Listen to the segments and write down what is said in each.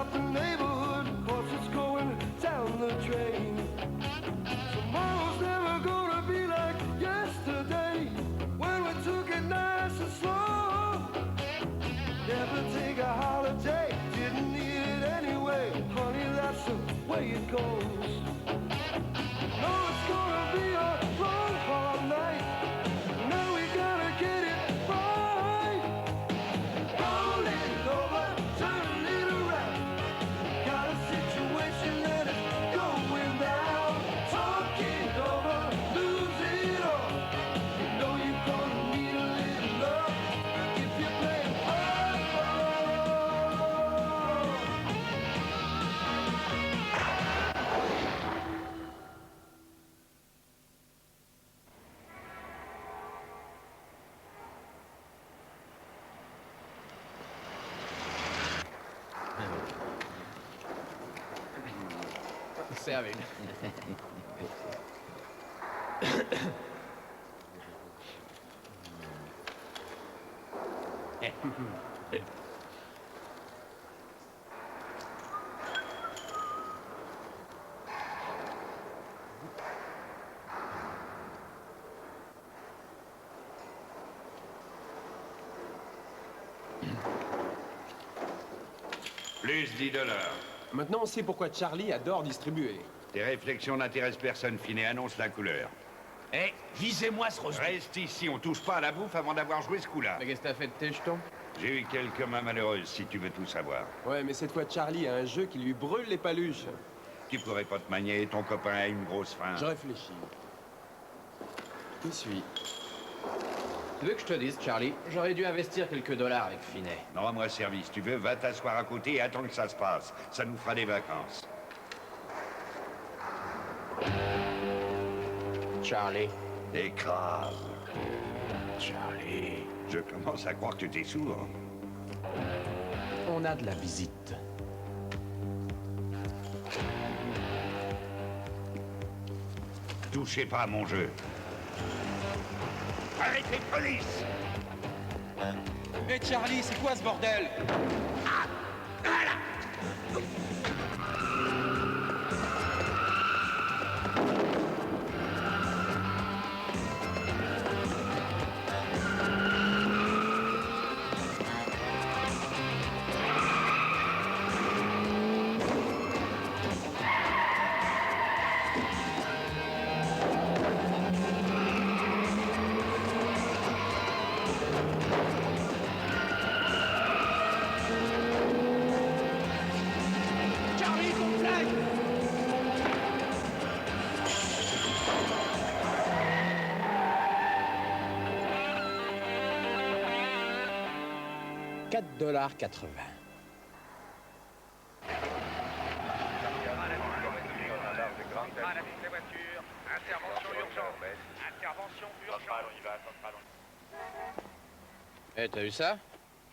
about the neighborhood, of course it's going down the drain. Tomorrow's never gonna be like yesterday, when we took it nice and slow. Never take a holiday, didn't need it anyway. Honey, that's the way it goes. No, it's gonna be a long, hard night. Now we gotta get it right. Roll it over, turn it around. Got a situation that is going down. Talk it over, lose it all. You know you're gonna need a little love if you're playing hardball. Servez. Plus $10. Maintenant, on sait pourquoi Charlie adore distribuer. Tes réflexions n'intéressent personne, Finet. Annonce la couleur. Eh, visez-moi ce rosebif. Reste ici, on touche pas à la bouffe avant d'avoir joué ce coup-là. Mais qu'est-ce que t'as fait de tes jetons? J'ai eu quelques mains malheureuses, si tu veux tout savoir. Ouais, mais cette fois, Charlie a un jeu qui lui brûle les paluches. Tu pourrais pas te manier, ton copain a une grosse faim. Je réfléchis. Qui suis? Tu veux que je te dise, Charlie? J'aurais dû investir quelques dollars avec Finet. Non, rends-moi service. Tu veux, va t'asseoir à côté et attends que ça se passe. Ça nous fera des vacances. Charlie. Écrase. Charlie. Je commence à croire que tu es sourd. On a de la visite. Touchez pas à mon jeu. Arrêtez, police! Hé Charlie, c'est quoi ce bordel? $4,80. Eh, t'as vu ça?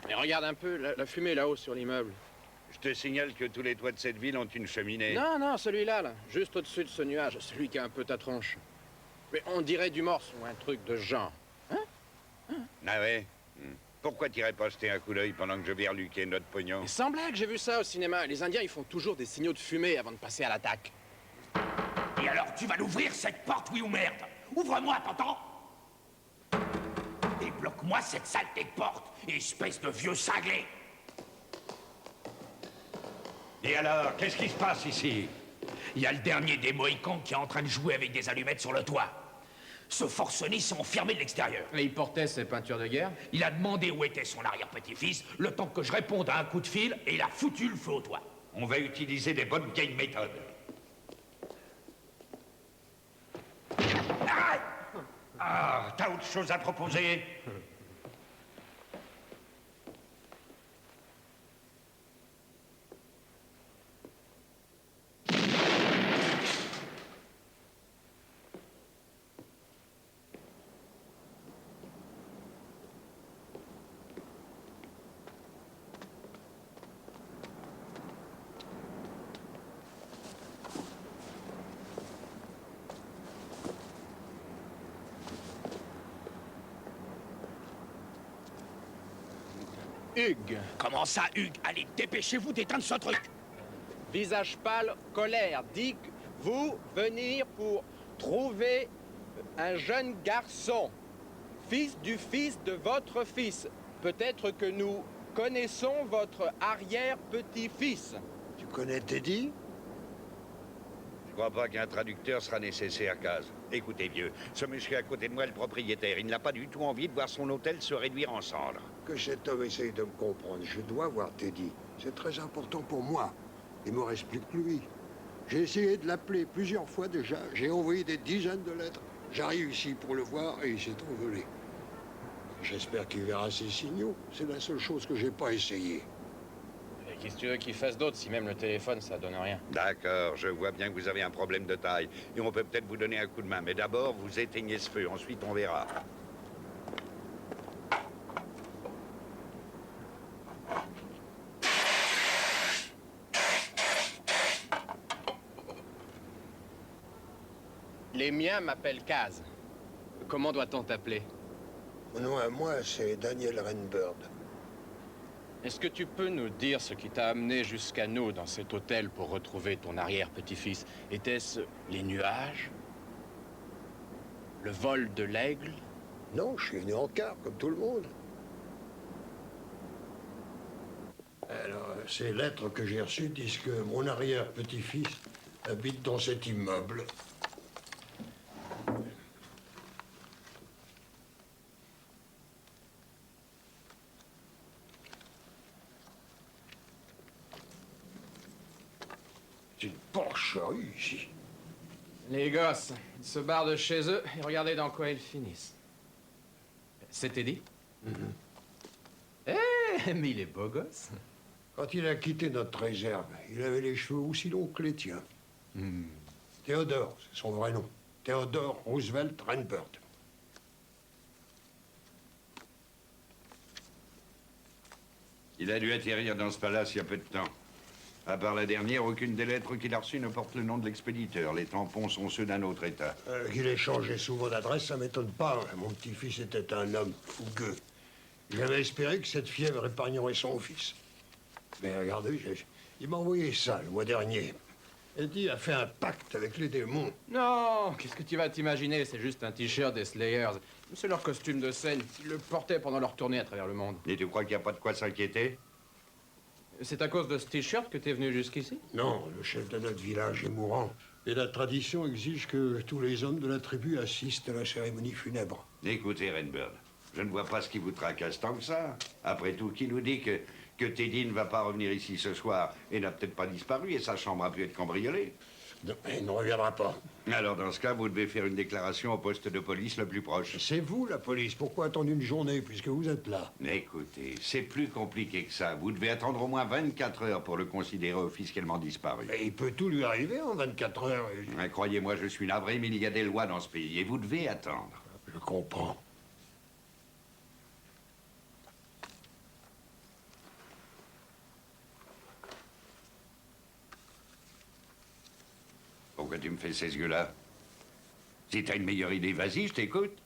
Mais regarde un peu, la fumée là-haut sur l'immeuble. Je te signale que tous les toits de cette ville ont une cheminée. Non, non, celui-là, là, juste au-dessus de ce nuage, celui qui a un peu ta tronche. Mais on dirait du morse ou un truc de ce genre. Ah ouais? Pourquoi t'irais pas jeter un coup d'œil pendant que je vais reluquer notre pognon? Mais sans blague, j'ai vu ça au cinéma. Les Indiens, ils font toujours des signaux de fumée avant de passer à l'attaque. Et alors, tu vas l'ouvrir cette porte, oui ou merde? Ouvre-moi, t'entends? Débloque-moi cette saleté de porte, espèce de vieux cinglé! Et alors, qu'est-ce qui se passe ici? Il y a le dernier des Mohicans qui est en train de jouer avec des allumettes sur le toit. Ce forcené s'est enfermé de l'extérieur. Et il portait ses peintures de guerre? Il a demandé où était son arrière-petit-fils, le temps que je réponde à un coup de fil, et il a foutu le feu au toit. On va utiliser des bonnes vieilles méthodes. Arrête! Ah, t'as autre chose à proposer? Hugues. Comment ça, Hugues? Allez, dépêchez-vous d'éteindre ce truc. visage pâle, colère, dit que vous venir pour trouver un jeune garçon, fils du fils de votre fils. Peut-être que nous connaissons votre arrière-petit-fils. Tu connais Teddy? Je crois pas qu'un traducteur sera nécessaire, Caz. Écoutez, vieux, ce monsieur à côté de moi, le propriétaire, il n'a pas du tout envie de voir son hôtel se réduire en cendres. Que cet homme essaye de me comprendre. Je dois voir Teddy. C'est très important pour moi. Il me reste plus que lui. J'ai essayé de l'appeler plusieurs fois déjà. J'ai envoyé des dizaines de lettres. J'arrive ici pour le voir et il s'est envolé. J'espère qu'il verra ses signaux. C'est la seule chose que j'ai pas essayé. Et qu'est-ce que tu veux qu'il fasse d'autre si même le téléphone, ça donne rien? D'accord, je vois bien que vous avez un problème de taille. Et on peut peut-être vous donner un coup de main. Mais d'abord, vous éteignez ce feu. Ensuite, on verra. Les miens m'appellent Caz. Comment doit-on t'appeler? Mon nom à moi, c'est Daniel Renbird. Est-ce que tu peux nous dire ce qui t'a amené jusqu'à nous dans cet hôtel pour retrouver ton arrière-petit-fils? Était-ce les nuages? Le vol de l'aigle? Non, je suis venu en car, comme tout le monde. Alors, ces lettres que j'ai reçues disent que mon arrière-petit-fils habite dans cet immeuble. C'est une porcherie ici. Les gosses, ils se barrent de chez eux et regardez dans quoi ils finissent. C'était dit? Eh, mais il est beau gosse. Quand il a quitté notre réserve, il avait les cheveux aussi longs que les tiens. Théodore, c'est son vrai nom. Théodore Roosevelt Renbird. Il a dû atterrir dans ce palace il y a peu de temps. À part la dernière, aucune des lettres qu'il a reçues ne porte le nom de l'expéditeur. Les tampons sont ceux d'un autre État. Qu'il ait changé souvent d'adresse, ça m'étonne pas. Mon petit-fils était un homme fougueux. J'avais espéré que cette fièvre épargnerait son fils. Mais regardez, il m'a envoyé ça le mois dernier. Eddie a fait un pacte avec les démons. Non, qu'est-ce que tu vas t'imaginer? C'est juste un t-shirt des Slayers. C'est leur costume de scène. Ils le portaient pendant leur tournée à travers le monde. Et tu crois qu'il n'y a pas de quoi s'inquiéter? C'est à cause de ce t-shirt que t'es venu jusqu'ici? Non, le chef de notre village est mourant. Et la tradition exige que tous les hommes de la tribu assistent à la cérémonie funèbre. Écoutez, Renbird, je ne vois pas ce qui vous tracasse tant que ça. Après tout, qui nous dit que Teddy ne va pas revenir ici ce soir et n'a peut-être pas disparu et sa chambre a pu être cambriolée? Non, il ne reviendra pas. Alors, dans ce cas, vous devez faire une déclaration au poste de police le plus proche. C'est vous, la police. Pourquoi attendre une journée, puisque vous êtes là? Écoutez, c'est plus compliqué que ça. Vous devez attendre au moins 24 heures pour le considérer officiellement disparu. Mais il peut tout lui arriver en 24 heures. Croyez-moi, je suis navré, mais il y a des lois dans ce pays et vous devez attendre. Je comprends. Pourquoi tu me fais ces yeux-là? Si t'as une meilleure idée, vas-y, je t'écoute.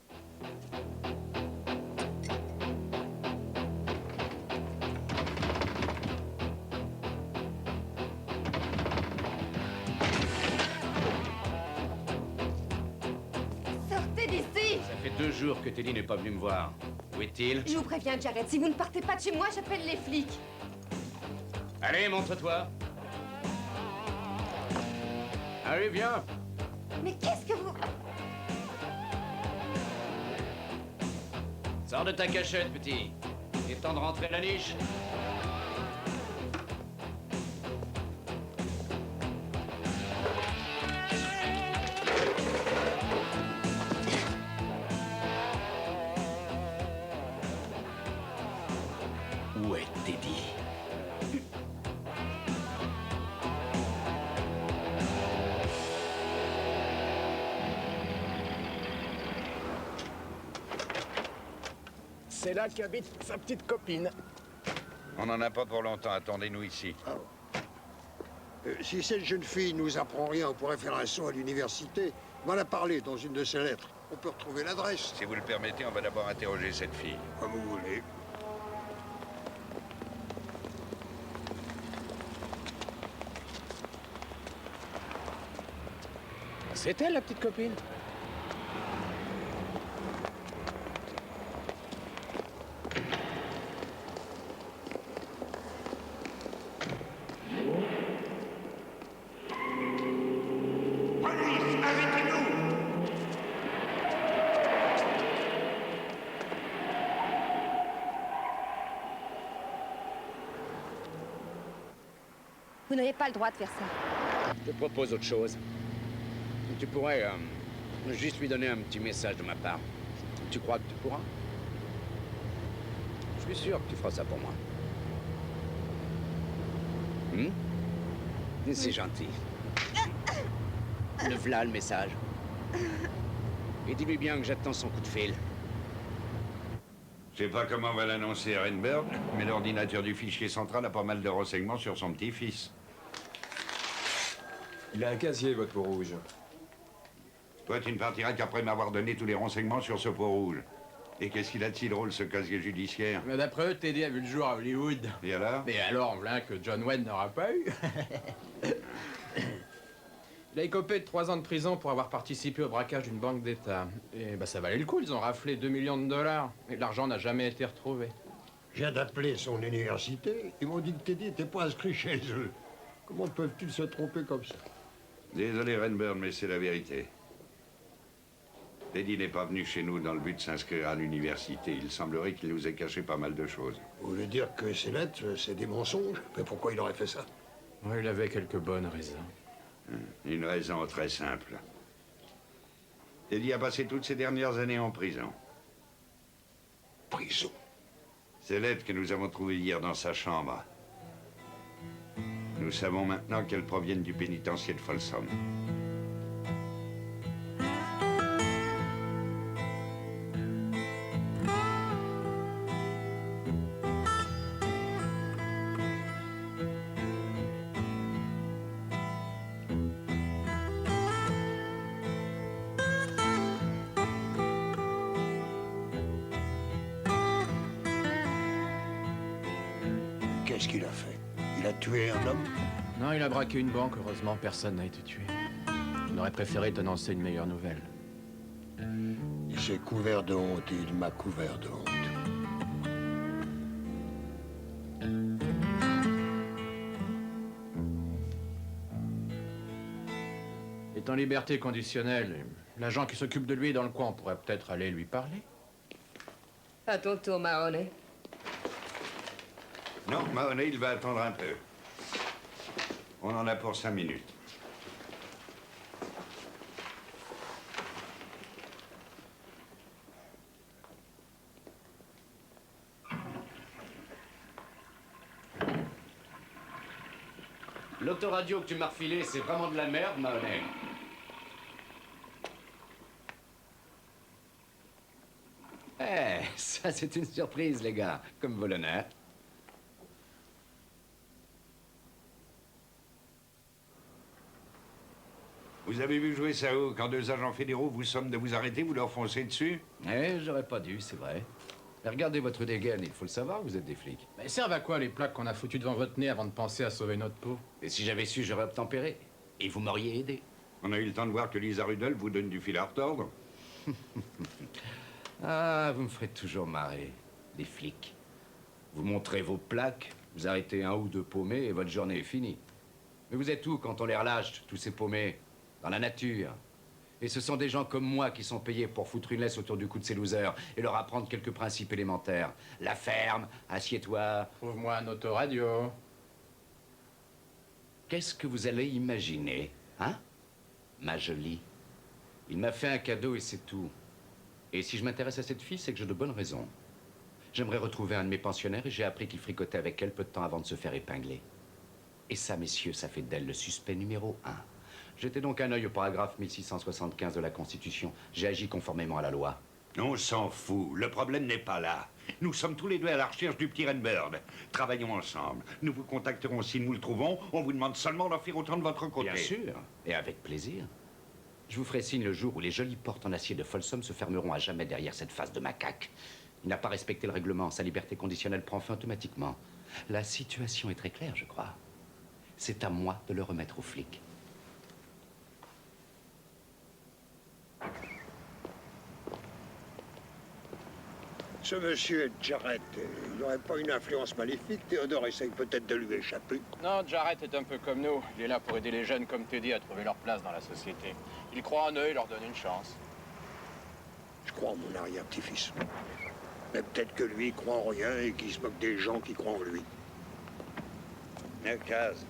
Sortez d'ici! Ça fait 2 jours que Teddy n'est pas venu me voir. Où est-il? Je vous préviens, Jared, si vous ne partez pas de chez moi, j'appelle les flics. Allez, montre-toi. Allez, viens. Mais qu'est-ce que vous... Sors de ta cachette, petit. Il est temps de rentrer à la niche. Où est Teddy? C'est là qu'habite sa petite copine. On n'en a pas pour longtemps, attendez-nous ici. Si cette jeune fille nous apprend rien, on pourrait faire un saut à l'université. On va la parler dans une de ses lettres. On peut retrouver l'adresse. Si vous le permettez, on va d'abord interroger cette fille. Comme vous voulez. C'est elle, la petite copine? Police, arrêtez-nous! Vous n'avez pas le droit de faire ça. Je te propose autre chose. Tu pourrais juste lui donner un petit message de ma part. Tu crois que tu pourras? Je suis sûr que tu feras ça pour moi. C'est gentil. Le voilà le message. Et dis-lui bien que j'attends son coup de fil. Je sais pas comment on va l'annoncer à Renberg, mais l'ordinateur du fichier central a pas mal de renseignements sur son petit-fils. Il a un casier, votre peau rouge. Toi, tu ne partiras qu'après m'avoir donné tous les renseignements sur ce pot rouge. Et qu'est-ce qu'il a de si drôle, ce casier judiciaire? Mais d'après eux, Teddy a vu le jour à Hollywood. Et alors? Et alors, voilà que John Wayne n'aura pas eu. Il a écopé de 3 ans de prison pour avoir participé au braquage d'une banque d'État. Et bah ça valait le coup, ils ont raflé 2 millions de dollars. Et l'argent n'a jamais été retrouvé. Je viens d'appeler son université. Ils m'ont dit que Teddy n'était pas inscrit chez eux. Comment peuvent-ils se tromper comme ça? Désolé, Renburn, mais c'est la vérité. Teddy n'est pas venu chez nous dans le but de s'inscrire à l'université. Il semblerait qu'il nous ait caché pas mal de choses. Vous voulez dire que ces lettres, c'est des mensonges? Mais pourquoi il aurait fait ça? Oui, il avait quelques bonnes raisons. Une raison très simple. Teddy a passé toutes ces dernières années en prison. Prison? Ces lettres que nous avons trouvées hier dans sa chambre. Nous savons maintenant qu'elles proviennent du pénitencier de Folsom. Qu'est-ce qu'il a fait? Il a tué un homme? Non, il a braqué une banque. Heureusement, personne n'a été tué. On aurait préféré t'annoncer une meilleure nouvelle. Il s'est couvert de honte et il m'a couvert de honte. Il est en liberté conditionnelle. L'agent qui s'occupe de lui est dans le coin. On pourrait peut-être aller lui parler. À ton tour, Mahoney. Non, Mahoney, il va attendre un peu. On en a pour 5 minutes. L'autoradio que tu m'as refilé, c'est vraiment de la merde, Mahoney. Eh, ça c'est une surprise, les gars, comme vos l'honneur. Vous avez vu jouer ça où? Quand 2 agents fédéraux vous somment de vous arrêter, vous leur foncez dessus? Eh, j'aurais pas dû, c'est vrai. Mais regardez votre dégaine, il faut le savoir, vous êtes des flics. Mais servent à quoi les plaques qu'on a foutues devant votre nez avant de penser à sauver notre peau? Et si j'avais su, j'aurais obtempéré. Et vous m'auriez aidé. On a eu le temps de voir que Lisa Rudolph vous donne du fil à retordre. Ah, vous me ferez toujours marrer, les flics. Vous montrez vos plaques, vous arrêtez 1 ou 2 paumés et votre journée est finie. Mais vous êtes où quand on les relâche, tous ces paumés? Dans la nature. Et ce sont des gens comme moi qui sont payés pour foutre une laisse autour du cou de ces losers et leur apprendre quelques principes élémentaires. La ferme, assieds-toi. Trouve-moi un autoradio. Qu'est-ce que vous allez imaginer, hein, ma jolie? Il m'a fait un cadeau et c'est tout. Et si je m'intéresse à cette fille, c'est que j'ai de bonnes raisons. J'aimerais retrouver un de mes pensionnaires et j'ai appris qu'il fricotait avec elle peu de temps avant de se faire épingler. Et ça, messieurs, ça fait d'elle le suspect numéro 1. J'étais donc un œil au paragraphe 1675 de la Constitution. J'ai agi conformément à la loi. On s'en fout. Le problème n'est pas là. Nous sommes tous les deux à la recherche du petit Renberg. Travaillons ensemble. Nous vous contacterons si nous le trouvons. On vous demande seulement d'en faire autant de votre côté. Bien sûr, et avec plaisir. Je vous ferai signe le jour où les jolies portes en acier de Folsom se fermeront à jamais derrière cette face de macaque. Il n'a pas respecté le règlement. Sa liberté conditionnelle prend fin automatiquement. La situation est très claire, je crois. C'est à moi de le remettre aux flics. Ce monsieur Jarrett, il n'aurait pas une influence maléfique? Théodore essaye peut-être de lui échapper. Non, Jarrett est un peu comme nous. Il est là pour aider les jeunes comme Teddy à trouver leur place dans la société. Il croit en eux, il leur donne une chance. Je crois en mon arrière-petit-fils. Mais peut-être que lui, il croit en rien et qu'il se moque des gens qui croient en lui. Kaz,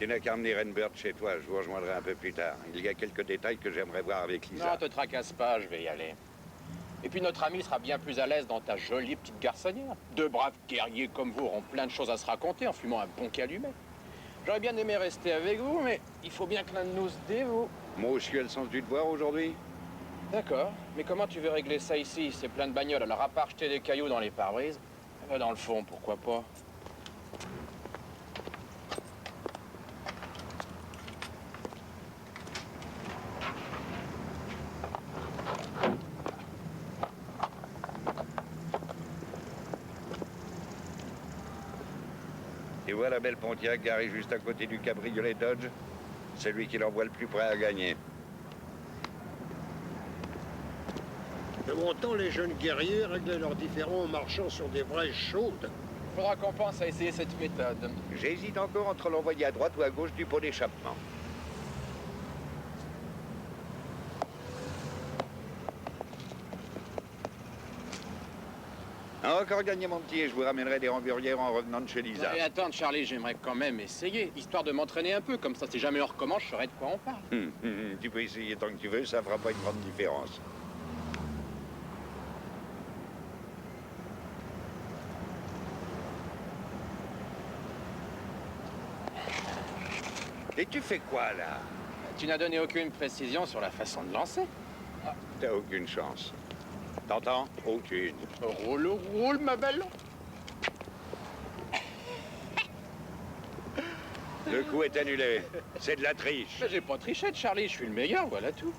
tu n'as qu'à emmener Renbert chez toi. Je vous rejoindrai un peu plus tard. Il y a quelques détails que j'aimerais voir avec Lisa. Non, te tracasse pas, je vais y aller. Et puis notre ami sera bien plus à l'aise dans ta jolie petite garçonnière. Deux braves guerriers comme vous auront plein de choses à se raconter en fumant un bon calumet. J'aurais bien aimé rester avec vous, mais il faut bien que l'un de nous se dévoue. Moi aussi, elle sens du devoir aujourd'hui. D'accord, mais comment tu veux régler ça ici? C'est plein de bagnoles, alors à part jeter des cailloux dans les pare-brises, dans le fond, pourquoi pas? Tu vois la belle Pontiac garée juste à côté du cabriolet Dodge? C'est lui qui l'envoie le plus près à gagner. De mon temps, les jeunes guerriers réglaient leurs différends en marchant sur des braises chaudes. Faudra qu'on pense à essayer cette méthode. J'hésite encore entre l'envoyer à droite ou à gauche du pot d'échappement. Encore gagné, mon petit, et je vous ramènerai des hamburgers en revenant de chez Lisa. Et attends, Charlie, j'aimerais quand même essayer, histoire de m'entraîner un peu, comme ça, si jamais on recommence, je saurais de quoi on parle. Tu peux essayer tant que tu veux, ça fera pas une grande différence. Et tu fais quoi, là? Tu n'as donné aucune précision sur la façon de lancer. T'as aucune chance. T'entends? Aucune. Roule, roule, ma belle. Le coup est annulé. C'est de la triche. Mais j'ai pas triché, Charlie, je suis le meilleur, voilà tout.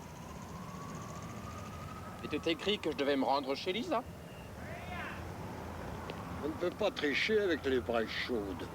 Il était écrit que je devais me rendre chez Lisa. On ne peut pas tricher avec les braises chaudes.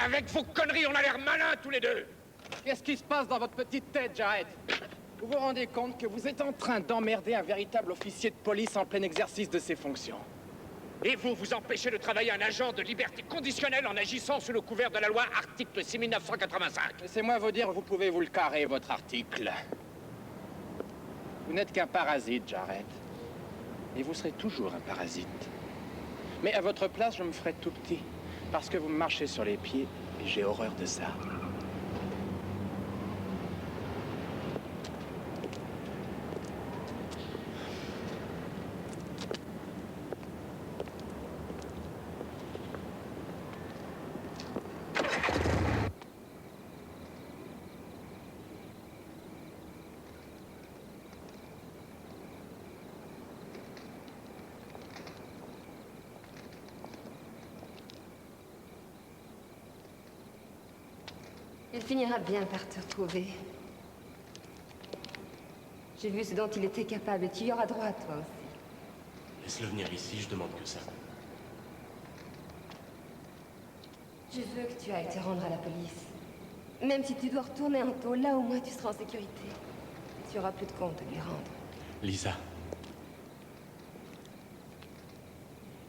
Avec vos conneries, on a l'air malins tous les deux. Qu'est-ce qui se passe dans votre petite tête, Jarrett? Vous vous rendez compte que vous êtes en train d'emmerder un véritable officier de police en plein exercice de ses fonctions? Et vous empêchez de travailler un agent de liberté conditionnelle en agissant sous le couvert de la loi article 6985. Laissez-moi vous dire, vous pouvez vous le carrer, votre article. Vous n'êtes qu'un parasite, Jarrett. Et vous serez toujours un parasite. Mais à votre place, je me ferai tout petit. Parce que vous me marchez sur les pieds, et j'ai horreur de ça. Il finira bien par te retrouver. J'ai vu ce dont il était capable et tu y auras droit, toi aussi. Laisse-le venir ici, je demande que ça. Je veux que tu ailles te rendre à la police. Même si tu dois retourner en tôle, là au moins tu seras en sécurité. Tu auras plus de compte à lui rendre. Lisa.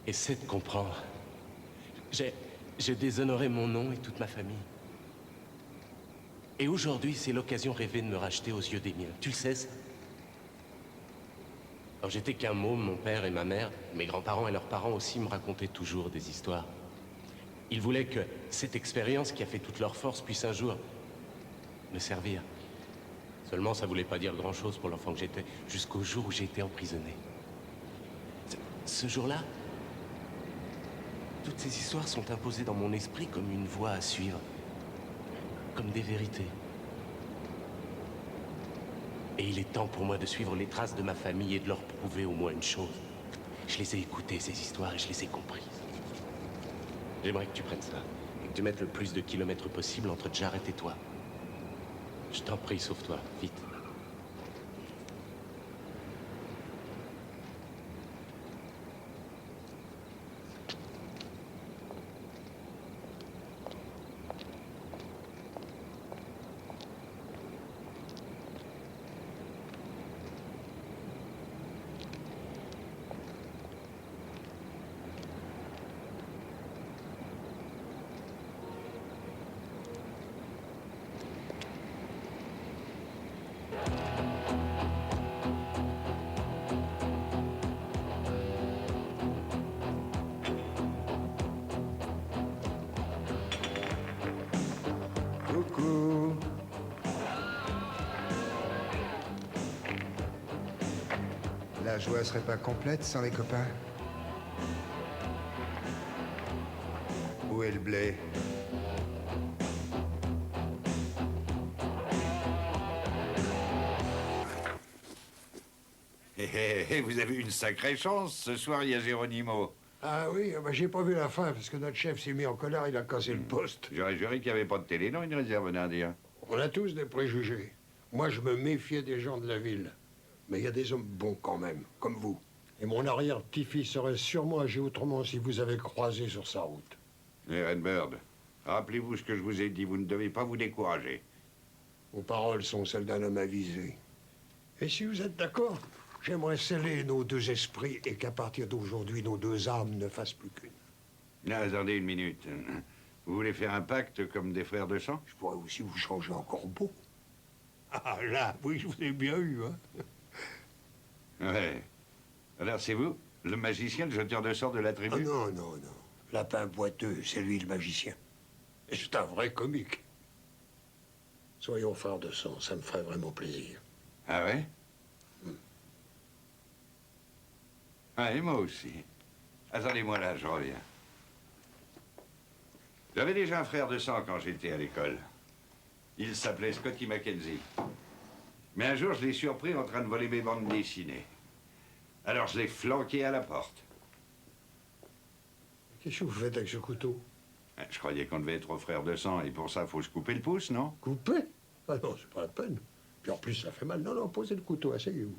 Essaie de comprendre. J'ai déshonoré mon nom et toute ma famille. Et aujourd'hui, c'est l'occasion rêvée de me racheter aux yeux des miens. Tu le sais, ça? Alors j'étais qu'un môme, mon père et ma mère, mes grands-parents et leurs parents aussi me racontaient toujours des histoires. Ils voulaient que cette expérience qui a fait toute leur force puisse un jour me servir. Seulement ça voulait pas dire grand-chose pour l'enfant que j'étais, jusqu'au jour où j'ai été emprisonné. Ce jour-là, toutes ces histoires sont imposées dans mon esprit comme une voie à suivre, comme des vérités. Et il est temps pour moi de suivre les traces de ma famille et de leur prouver au moins une chose. Je les ai écoutées, ces histoires, et je les ai comprises. J'aimerais que tu prennes ça, et que tu mettes le plus de kilomètres possible entre Jarrett et toi. Je t'en prie, sauve-toi, vite. Coucou. La joie serait pas complète sans les copains? Où est le blé? Vous avez eu une sacrée chance. Ce soir, il y a Géronimo. Ah oui, bah, j'ai pas vu la fin, parce que notre chef s'est mis en colère, il a cassé le poste. J'aurais juré qu'il n'y avait pas de télé dans une réserve d'Indiens. On a tous des préjugés. Moi, je me méfiais des gens de la ville. Mais il y a des hommes bons quand même, comme vous. Et mon arrière-petit-fils aurait sûrement agi autrement si vous avez croisé sur sa route. Et Redbird, rappelez-vous ce que je vous ai dit. Vous ne devez pas vous décourager. Vos paroles sont celles d'un homme avisé. Et si vous êtes d'accord, j'aimerais sceller nos deux esprits et qu'à partir d'aujourd'hui, nos deux âmes ne fassent plus qu'une. Non, attendez une minute. Vous voulez faire un pacte comme des frères de sang? Je pourrais aussi vous changer en corbeau. Ah là, oui, je vous ai bien eu, hein. Ouais. Alors c'est vous, le magicien, le jeteur de sorts de la tribu? Ah non, non, non. Lapin boiteux, c'est lui le magicien. Et c'est un vrai comique. Soyons frères de sang, ça me ferait vraiment plaisir. Ah ouais? Ah, et moi aussi. Attendez-moi là, je reviens. J'avais déjà un frère de sang quand j'étais à l'école. Il s'appelait Scotty Mackenzie. Mais un jour, je l'ai surpris en train de voler mes bandes dessinées. Alors, je l'ai flanqué à la porte. Qu'est-ce que vous faites avec ce couteau? Je croyais qu'on devait être frères de sang, et pour ça, faut se couper le pouce, non? Couper? Ah non, c'est pas la peine. Puis en plus, ça fait mal. Non, non, posez le couteau, asseyez-vous.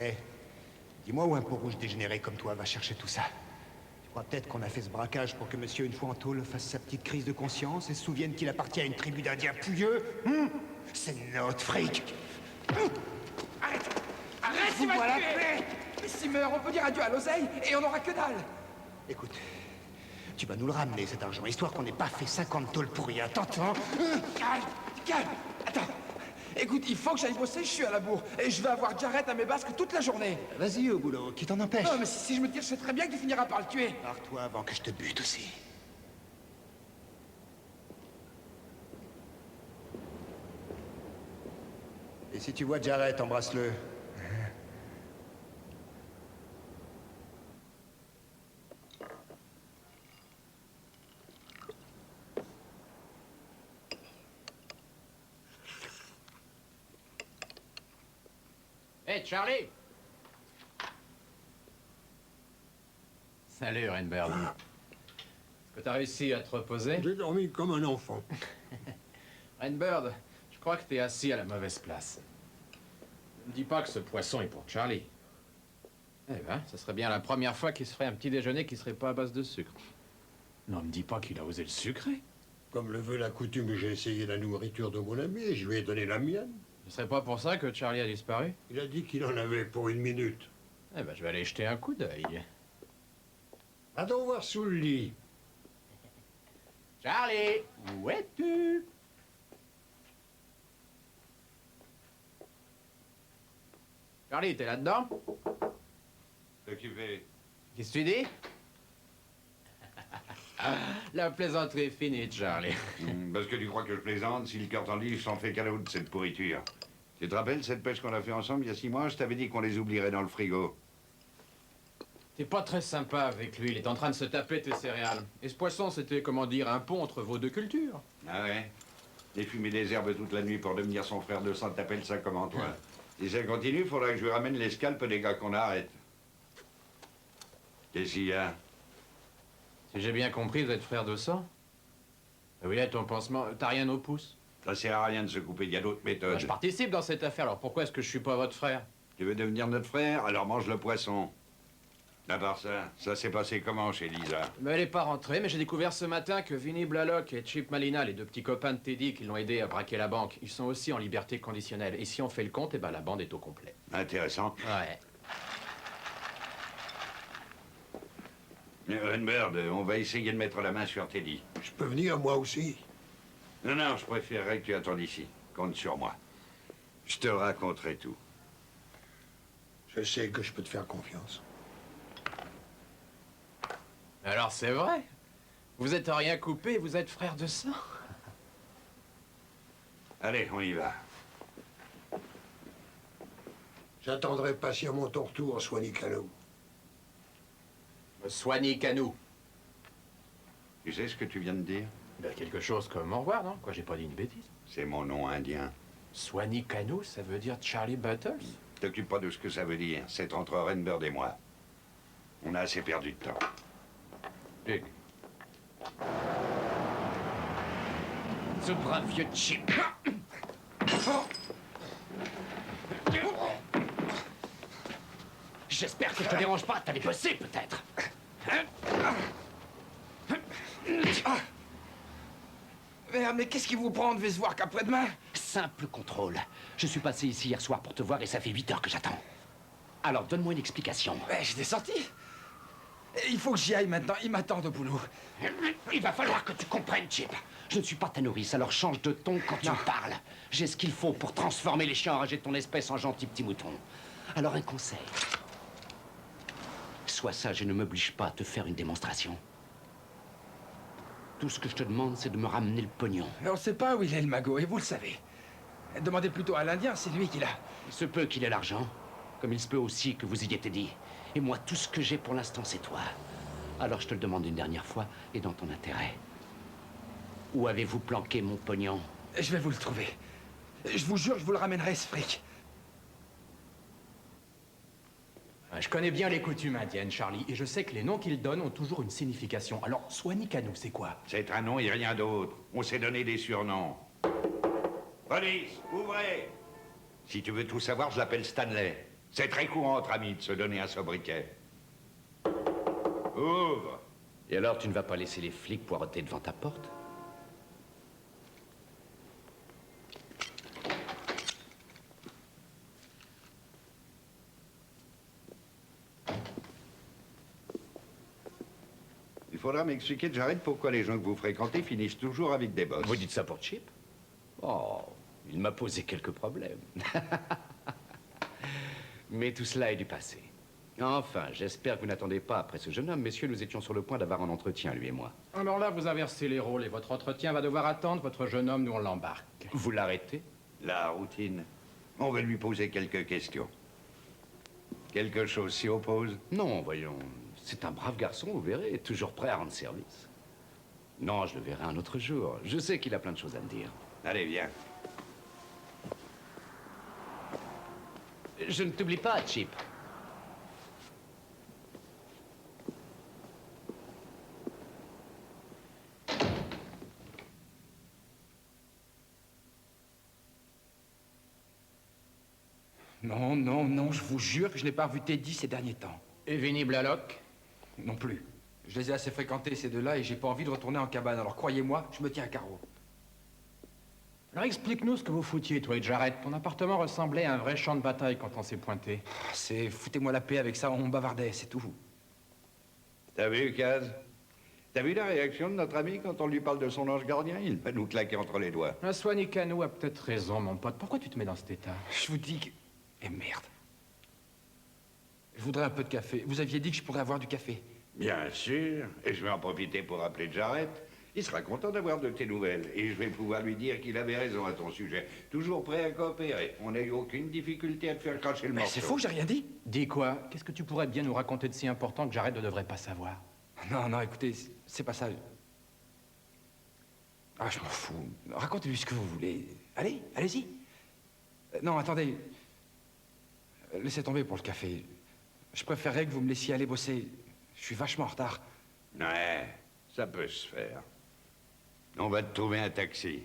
Eh, dis-moi où un peau rouge dégénéré comme toi va chercher tout ça. Tu crois peut-être qu'on a fait ce braquage pour que monsieur, une fois en tôle, fasse sa petite crise de conscience et se souvienne qu'il appartient à une tribu d'Indiens pouilleux? C'est notre fric. Arrête! Arrête, tu Fous-moi vas la te tuer! paix! Mais s'il meurt, on peut dire adieu à l'oseille et on n'aura que dalle! Écoute, tu vas nous le ramener cet argent, histoire qu'on n'ait pas fait 50 tôles pour rien, t'entends? Calme! Calme! Attends! Écoute, il faut que j'aille bosser, je suis à la bourre. Et je vais avoir Jarrett à mes basques toute la journée. Vas-y au boulot, qui t'en empêche? Non, mais si je me tire, je sais très bien que tu finiras par le tuer. Pars-toi avant que je te bute aussi. Et si tu vois Jarrett, embrasse-le. Hé, Charlie! Salut, Rainbird. Est-ce que t'as réussi à te reposer? J'ai dormi comme un enfant. Rainbird, je crois que t'es assis à la mauvaise place. Ne me dis pas que ce poisson est pour Charlie. Eh ben, ce serait bien la première fois qu'il se ferait un petit déjeuner qui serait pas à base de sucre. Non, me dis pas qu'il a osé le sucrer. Comme le veut la coutume, j'ai essayé la nourriture de mon ami et je lui ai donné la mienne. Ce serait pas pour ça que Charlie a disparu? Il a dit qu'il en avait pour 1 minute. Eh ben, je vais aller jeter un coup d'œil. Va donc voir sous le lit. Charlie, où es-tu? Charlie, t'es là-dedans? Occupé. Qu'est-ce que tu dis? La plaisanterie est finie, Charlie. Parce que tu crois que je plaisante, si le cœur t'en dit, je t'en fais cadeau de cette pourriture. Tu te rappelles cette pêche qu'on a fait ensemble il y a 6 mois? Je t'avais dit qu'on les oublierait dans le frigo. T'es pas très sympa avec lui, il est en train de se taper tes céréales. Et ce poisson, c'était, comment dire, un pont entre vos deux cultures. Ah ouais? Et fumer des herbes toute la nuit pour devenir son frère de sang, t'appelles ça comment, toi? Si ça continue, faudra que je lui ramène les scalpes des gars qu'on arrête. Qu'est-ce qu'il y a? Si j'ai bien compris, vous êtes frère de sang? Oui, là, ton pansement, t'as rien au pouce? Ça sert à rien de se couper, il y a d'autres méthodes. Je participe dans cette affaire, alors pourquoi est-ce que je suis pas votre frère? Tu veux devenir notre frère? Alors mange le poisson. À part ça s'est passé comment chez Lisa? Mais elle est pas rentrée, mais j'ai découvert ce matin que Vinnie Blalock et Chip Malina, les deux petits copains de Teddy qui l'ont aidé à braquer la banque, ils sont aussi en liberté conditionnelle. Et si on fait le compte, eh ben la bande est au complet. Intéressant. Ouais. Rainbird, on va essayer de mettre la main sur Teddy. Je peux venir, moi aussi. Non, je préférerais que tu attendes ici. Compte sur moi. Je te raconterai tout. Je sais que je peux te faire confiance. Alors c'est vrai? Vous êtes rien coupé, vous êtes frère de sang? Allez, on y va. J'attendrai patiemment ton retour, Swanee Cano. Soignez Canou. Tu sais ce que tu viens de dire? Ben, quelque chose comme au revoir, non? Quoi, j'ai pas dit une bêtise. C'est mon nom indien. Soignez Canou, ça veut dire Charlie Buttles? T'occupe pas de ce que ça veut dire. C'est entre Rainbird et moi. On a assez perdu de temps. Dick. Ce brave vieux Chip. J'espère que je te dérange pas, t'allais bosser peut-être. Merde, mais qu'est-ce qui vous prend? On devait se voir qu'après-demain. Simple contrôle. Je suis passé ici hier soir pour te voir et ça fait 8 heures que j'attends. Alors donne-moi une explication. Ouais, j'étais sorti. Il faut que j'y aille maintenant, ils m'attendent au boulot. Il va falloir que tu comprennes, Chip. Je ne suis pas ta nourrice, alors change de ton quand tu me parles. J'ai ce qu'il faut pour transformer les chiens enragés de ton espèce en gentils petits moutons. Alors un conseil. Sois sage et ne m'oblige pas à te faire une démonstration. Tout ce que je te demande, c'est de me ramener le pognon. Mais on sait pas où il est, le magot, et vous le savez. Demandez plutôt à l'Indien, c'est lui qui l'a. Il se peut qu'il ait l'argent, comme il se peut aussi que vous y ayez dit. Et moi, tout ce que j'ai pour l'instant, c'est toi. Alors je te le demande une dernière fois, et dans ton intérêt. Où avez-vous planqué mon pognon? Je vais vous le trouver. Je vous jure, je vous le ramènerai, ce fric. Je connais bien les coutumes indiennes, Charlie, et je sais que les noms qu'ils donnent ont toujours une signification. Alors, Soignez Canou, c'est quoi? C'est un nom et rien d'autre. On s'est donné des surnoms. Police, ouvrez! Si tu veux tout savoir, je l'appelle Stanley. C'est très courant entre amis de se donner un sobriquet. Ouvre! Et alors, tu ne vas pas laisser les flics poireauter devant ta porte? Il faudra m'expliquer, Jared, pourquoi les gens que vous fréquentez finissent toujours avec des bosses. Vous dites ça pour Chip? Oh, il m'a posé quelques problèmes. Mais tout cela est du passé. Enfin, j'espère que vous n'attendez pas après ce jeune homme. Messieurs, nous étions sur le point d'avoir un entretien, lui et moi. Alors là, vous inversez les rôles et votre entretien va devoir attendre. Votre jeune homme, nous on l'embarque. Vous l'arrêtez? La routine. On va lui poser quelques questions. Quelque chose s'y oppose? Non, voyons. C'est un brave garçon, vous verrez, toujours prêt à rendre service. Non, je le verrai un autre jour. Je sais qu'il a plein de choses à me dire. Allez, viens. Je ne t'oublie pas, Chip. Non, non, non, je vous jure que je n'ai pas revu Teddy ces derniers temps. Et Vinnie Blalock? Non plus. Je les ai assez fréquentés, ces deux-là, et j'ai pas envie de retourner en cabane. Alors croyez-moi, je me tiens à carreau. Alors explique-nous ce que vous foutiez, toi et Jarrett. Ton appartement ressemblait à un vrai champ de bataille quand on s'est pointé. C'est foutez-moi la paix avec ça, on bavardait, c'est tout. T'as vu, Kaz? T'as vu la réaction de notre ami quand on lui parle de son ange gardien? Il va nous claquer entre les doigts. Soigny Cano a peut-être raison, mon pote. Pourquoi tu te mets dans cet état? Je vous dis que... Eh merde. Je voudrais un peu de café. Vous aviez dit que je pourrais avoir du café. Bien sûr, et je vais en profiter pour appeler Jarrett. Il sera content d'avoir de tes nouvelles, et je vais pouvoir lui dire qu'il avait raison à ton sujet. Toujours prêt à coopérer. On n'a eu aucune difficulté à te faire cracher le Mais morceau. c'est faux, j'ai rien dit. Dis quoi? Qu'est-ce que tu pourrais bien nous raconter de si important que Jarrett ne devrait pas savoir? Non, non, écoutez, c'est pas ça. Ah, je m'en fous. Racontez-lui ce que vous voulez. Allez, allez-y. Non, attendez. Laissez tomber pour le café. Je préférerais que vous me laissiez aller bosser. Je suis vachement en retard. Ouais, ça peut se faire. On va te trouver un taxi.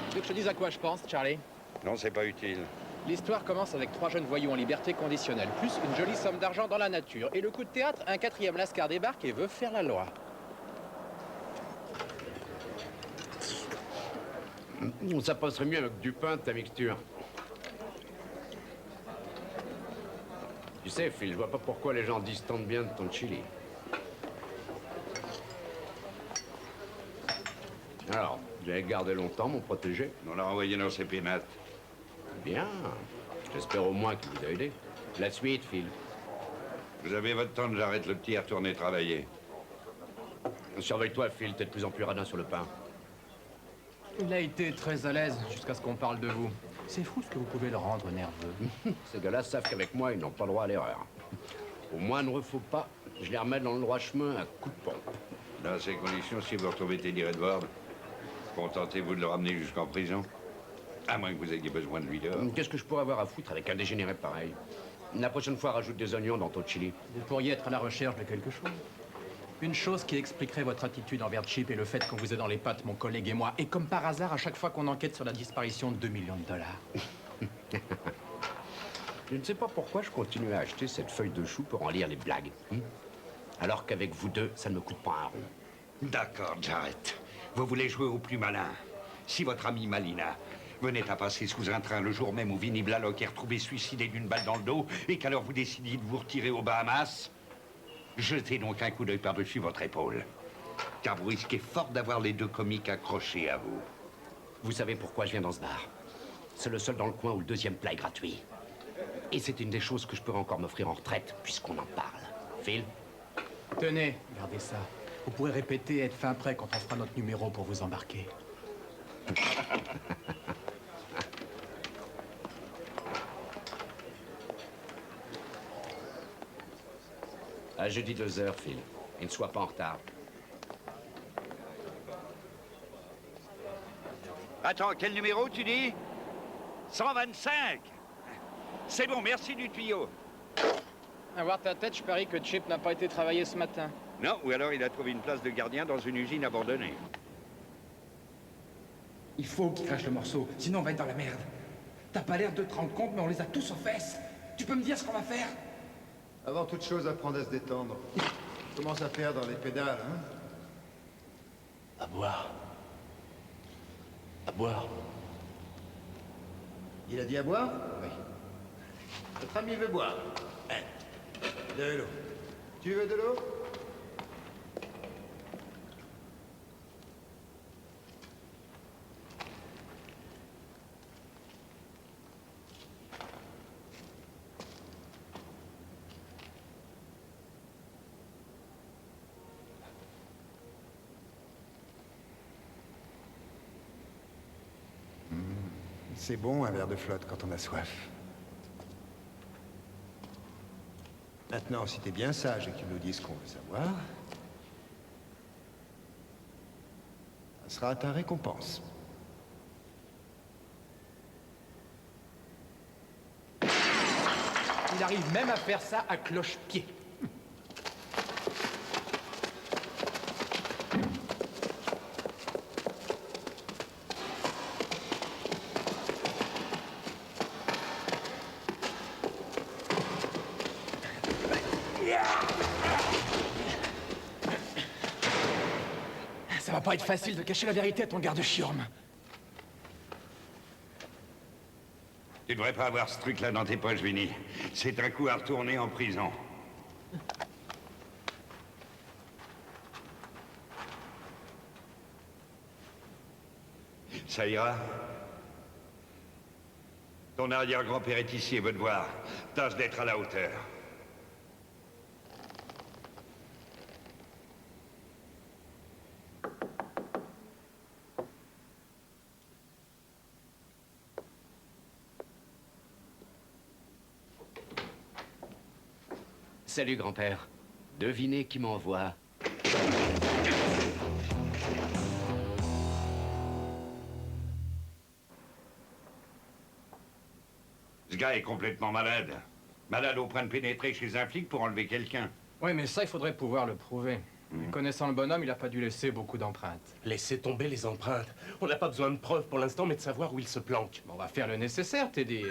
Tu veux que je te dise à quoi je pense, Charlie? Non, c'est pas utile. L'histoire commence avec 3 jeunes voyous en liberté conditionnelle, plus une jolie somme d'argent dans la nature. Et le coup de théâtre, un 4e lascar débarque et veut faire la loi. Ça passerait mieux avec du pain, ta mixture. Tu sais, Phil, je vois pas pourquoi les gens disent tant de bien de ton chili. Alors, vous allez garder longtemps, mon protégé? On l'a envoyé dans ses pénates. Bien. J'espère au moins qu'il vous a aidé. La suite, Phil. Vous avez votre temps, j'arrête le petit à retourner travailler. Surveille-toi, Phil, t'es de plus en plus radin sur le pain. Il a été très à l'aise jusqu'à ce qu'on parle de vous. C'est fou ce que vous pouvez le rendre nerveux. Ces gars-là savent qu'avec moi, ils n'ont pas le droit à l'erreur. Au moindre faux pas, je les remets dans le droit chemin à coups de pompe. Dans ces conditions, si vous retrouvez Teddy Redward, contentez-vous de le ramener jusqu'en prison? À moins que vous ayez besoin de lui dehors. Qu'est-ce que je pourrais avoir à foutre avec un dégénéré pareil? La prochaine fois, rajoute des oignons dans ton chili. Vous pourriez être à la recherche de quelque chose. Une chose qui expliquerait votre attitude envers Chip et le fait qu'on vous ait dans les pattes, mon collègue et moi. Et comme par hasard, à chaque fois qu'on enquête sur la disparition de $2 millions. Je ne sais pas pourquoi je continue à acheter cette feuille de chou pour en lire les blagues. Alors qu'avec vous deux, ça ne me coûte pas un rond. D'accord, Jarrett. Vous voulez jouer au plus malin. Si votre ami Malina venait à passer sous un train le jour même où Vinnie Blalock est retrouvé suicidé d'une balle dans le dos et qu'alors vous décidiez de vous retirer aux Bahamas, jetez donc un coup d'œil par-dessus votre épaule. Car vous risquez fort d'avoir les deux comiques accrochés à vous. Vous savez pourquoi je viens dans ce bar? C'est le seul dans le coin où le 2e plat est gratuit. Et c'est une des choses que je peux encore m'offrir en retraite, puisqu'on en parle. Phil? Tenez, regardez ça. Vous pourrez répéter et être fin prêt quand on fera notre numéro pour vous embarquer. À jeudi 2h, Phil. Et ne sois pas en retard. Attends, quel numéro tu dis? 125. C'est bon, merci du tuyau. À voir ta tête, je parie que Chip n'a pas été travailler ce matin. Non, ou alors il a trouvé une place de gardien dans une usine abandonnée. Il faut qu'il crache le morceau, sinon on va être dans la merde. T'as pas l'air de te rendre compte, mais on les a tous aux fesses. Tu peux me dire ce qu'on va faire? Avant toute chose, apprendre à se détendre. On commence à perdre les pédales, hein? À boire. À boire. Il a dit à boire? Oui. Notre ami veut boire. De l'eau. Tu veux de l'eau? C'est bon, un verre de flotte, quand on a soif. Maintenant, si t'es bien sage et que tu nous dis ce qu'on veut savoir, ça sera ta récompense. Il arrive même à faire ça à cloche-pied. Ça va pas être facile de cacher la vérité à ton garde-chiorme. Tu devrais pas avoir ce truc-là dans tes poches, Vinny. C'est un coup à retourner en prison. Ça ira? Ton arrière-grand-père est ici et veut te voir. Tâche d'être à la hauteur. Salut, grand-père. Devinez qui m'envoie. Ce gars est complètement malade. Malade au point de pénétrer chez un flic pour enlever quelqu'un. Oui, mais ça, il faudrait pouvoir le prouver. Connaissant le bonhomme, il a pas dû laisser beaucoup d'empreintes. Laissez tomber les empreintes. On n'a pas besoin de preuves pour l'instant, mais de savoir où il se planque. Bon, on va faire le nécessaire, Teddy.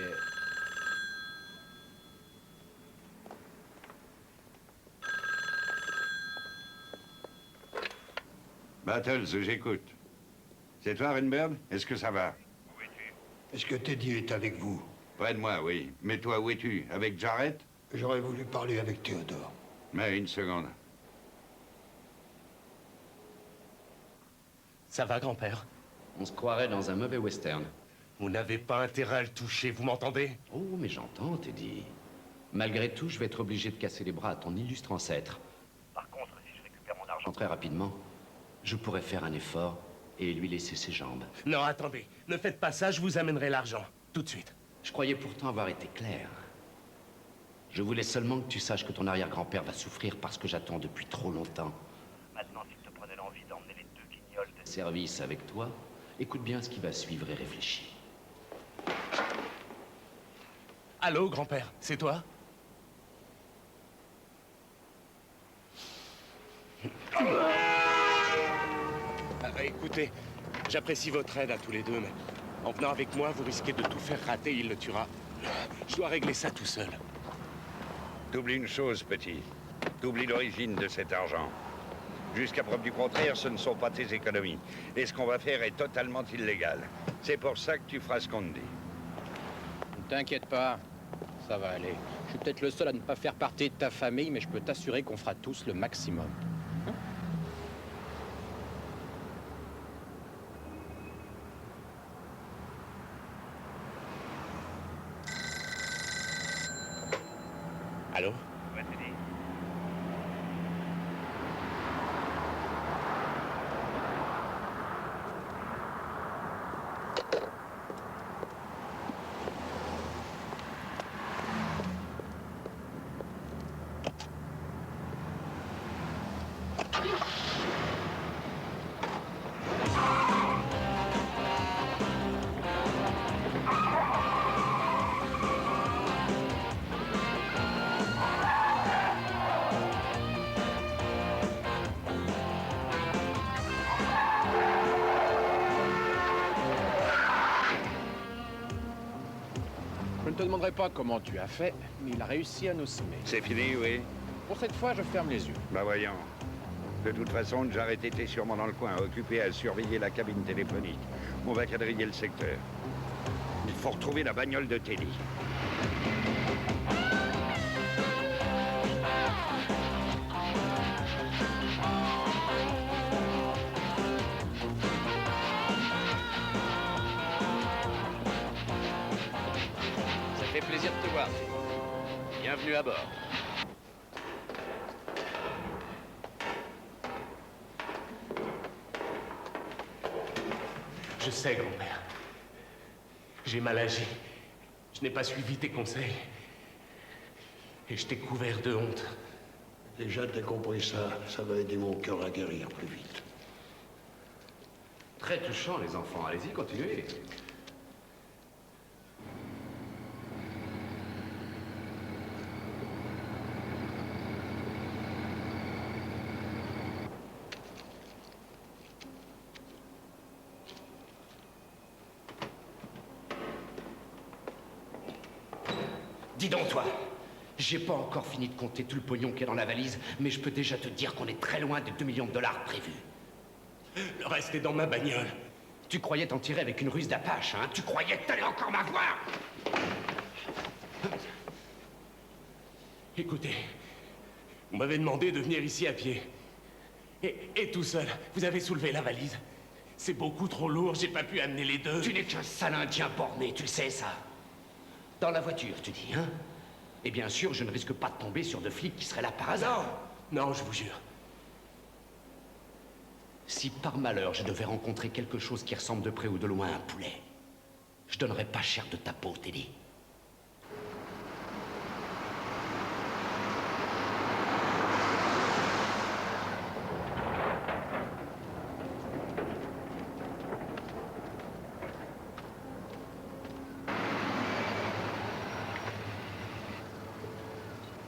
Battles, j'écoute. C'est toi, Renberg? Est-ce que ça va? Où es-tu? Est-ce que Teddy est avec vous? Près de moi, oui. Mais toi, où es-tu? Avec Jarrett? J'aurais voulu parler avec Théodore. Mais une seconde. Ça va, grand-père? On se croirait dans un mauvais western. Vous n'avez pas intérêt à le toucher, vous m'entendez? Oh, mais j'entends, Teddy. Malgré tout, je vais être obligé de casser les bras à ton illustre ancêtre. Par contre, si je récupère mon argent... Très rapidement, je pourrais faire un effort et lui laisser ses jambes. Non, attendez. Ne faites pas ça, je vous amènerai l'argent. Tout de suite. Je croyais pourtant avoir été clair. Je voulais seulement que tu saches que ton arrière-grand-père va souffrir parce que j'attends depuis trop longtemps. Maintenant, s'il te prenait l'envie d'emmener les deux guignols de... Service avec toi, écoute bien ce qui va suivre et réfléchis. Allô, grand-père, c'est toi? Écoutez, j'apprécie votre aide à tous les deux, mais en venant avec moi, vous risquez de tout faire rater, il le tuera. Je dois régler ça tout seul. T'oublies une chose, petit. T'oublies l'origine de cet argent. Jusqu'à preuve du contraire, ce ne sont pas tes économies. Et ce qu'on va faire est totalement illégal. C'est pour ça que tu feras ce qu'on te dit. Ne t'inquiète pas, ça va aller. Je suis peut-être le seul à ne pas faire partie de ta famille, mais je peux t'assurer qu'on fera tous le maximum. Allô? Ouais, Teddy. Je ne te demanderai pas comment tu as fait, mais il a réussi à nous semer. C'est fini, oui? Pour cette fois, je ferme les yeux. Bah voyons. De toute façon, Jarrett était sûrement dans le coin, occupé à surveiller la cabine téléphonique. On va quadriller le secteur. Il faut retrouver la bagnole de Teddy. Ça fait plaisir de te voir. Bienvenue à bord. Je sais, grand-père. J'ai mal agi. Je n'ai pas suivi tes conseils. Et je t'ai couvert de honte. Déjà, t'as compris ça. Ça va aider mon cœur à guérir plus vite. Très touchant, les enfants. Allez-y, continuez. Dis donc, toi, j'ai pas encore fini de compter tout le pognon qu'il y a dans la valise, mais je peux déjà te dire qu'on est très loin des 2 millions de dollars prévus. Le reste est dans ma bagnole. Tu croyais t'en tirer avec une ruse d'Apache, hein? Tu croyais que t'allais encore m'avoir? Écoutez, vous m'avez demandé de venir ici à pied. Et tout seul, vous avez soulevé la valise. C'est beaucoup trop lourd, j'ai pas pu amener les deux. Tu n'es qu'un sale indien borné, tu le sais, ça. Dans la voiture, tu dis, hein? Et bien sûr, je ne risque pas de tomber sur 2 flics qui seraient là par hasard. Non, je vous jure. Si par malheur je devais rencontrer quelque chose qui ressemble de près ou de loin à un poulet, je donnerais pas cher de ta peau, Teddy.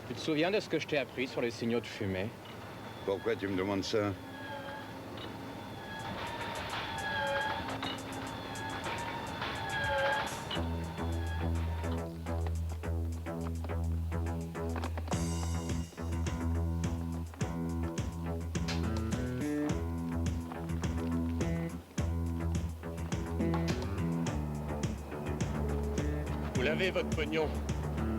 Tu te souviens de ce que je t'ai appris sur les signaux de fumée? Pourquoi tu me demandes ça? Vous l'avez, votre pognon.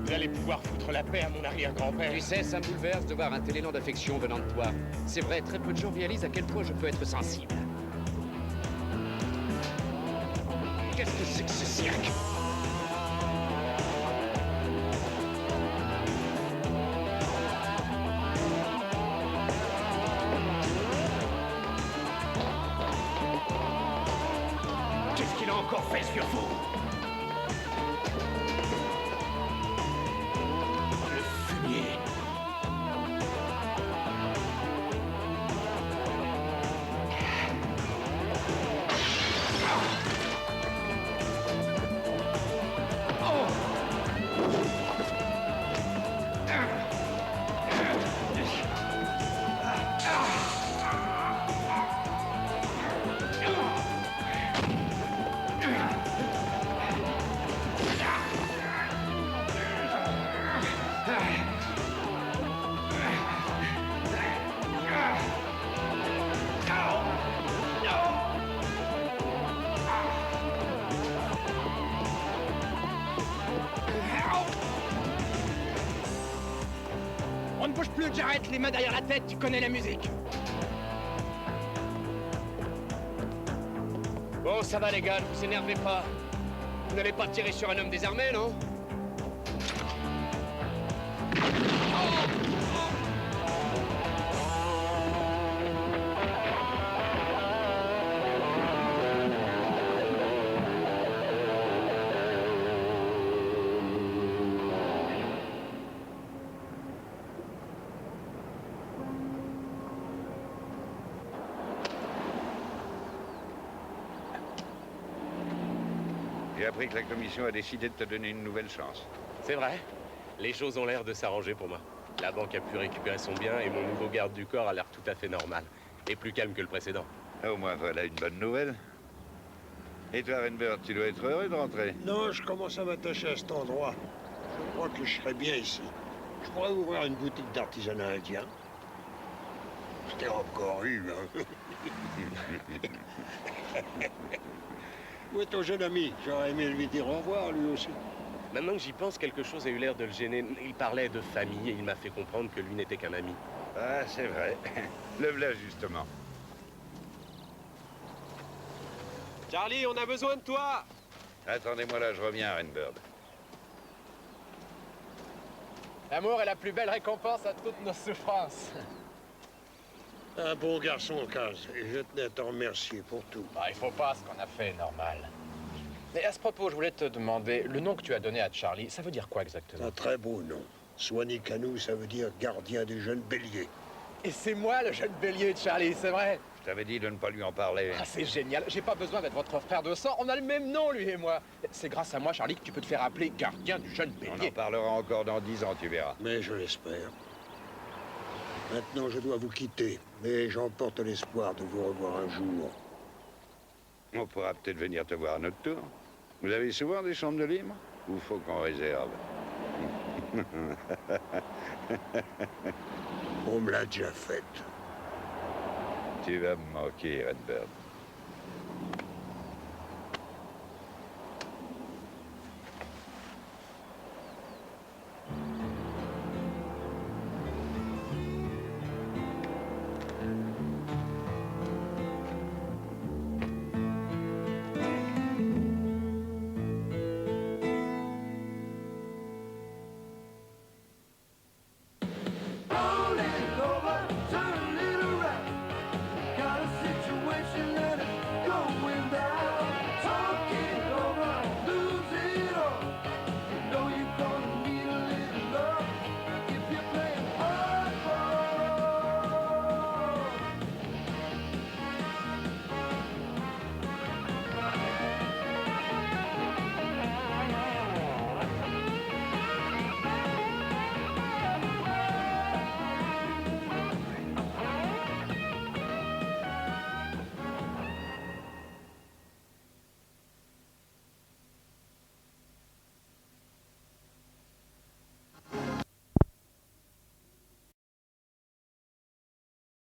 Vous allez pouvoir foutre la paix à mon arrière-grand-père. Tu sais, ça me bouleverse de voir un tel élan d'affection venant de toi. C'est vrai, très peu de gens réalisent à quel point je peux être sensible. Qu'est-ce que c'est que ce cirque? Qu'est-ce qu'il a encore fait, ce vieux fou? On ne bouge plus, j'arrête, les mains derrière la tête, tu connais la musique. Bon, ça va les gars, ne vous énervez pas. Vous n'allez pas tirer sur un homme désarmé, non? J'ai appris que la commission a décidé de te donner une nouvelle chance. C'est vrai. Les choses ont l'air de s'arranger pour moi. La banque a pu récupérer son bien et mon nouveau garde du corps a l'air tout à fait normal. Et plus calme que le précédent. Au moins, voilà une bonne nouvelle. Et toi, Renbert, tu dois être heureux de rentrer. Non, je commence à m'attacher à cet endroit. Je crois que je serais bien ici. Je pourrais ouvrir une boutique d'artisanat indien. Je t'ai encore eu, hein. Où est ton jeune ami? J'aurais aimé lui dire au revoir, lui aussi. Maintenant que j'y pense, quelque chose a eu l'air de le gêner. Il parlait de famille et il m'a fait comprendre que lui n'était qu'un ami. Ah, c'est vrai. Le voilà, justement. Charlie, on a besoin de toi! Attendez-moi là, je reviens, Renbird. L'amour est la plus belle récompense à toutes nos souffrances. Un bon garçon, Kaz, et je tenais à te remercier pour tout. Bah, il faut pas ce qu'on a fait, normal. Et à ce propos, je voulais te demander, le nom que tu as donné à Charlie, ça veut dire quoi exactement? Un très beau nom. Soigny Canou, ça veut dire gardien des jeunes béliers. Et c'est moi le jeune bélier de Charlie, c'est vrai? Je t'avais dit de ne pas lui en parler. Ah, c'est génial. J'ai pas besoin d'être votre frère de sang. On a le même nom, lui et moi. C'est grâce à moi, Charlie, que tu peux te faire appeler gardien du jeune On en bélier. parlera encore dans 10 ans, tu verras. Mais je l'espère. Maintenant, je dois vous quitter. Mais j'emporte l'espoir de vous revoir un jour. On pourra peut-être venir te voir à notre tour. Vous avez souvent des chambres de libre? Ou faut qu'on réserve? On me l'a déjà faite. Tu vas me manquer, Redbird.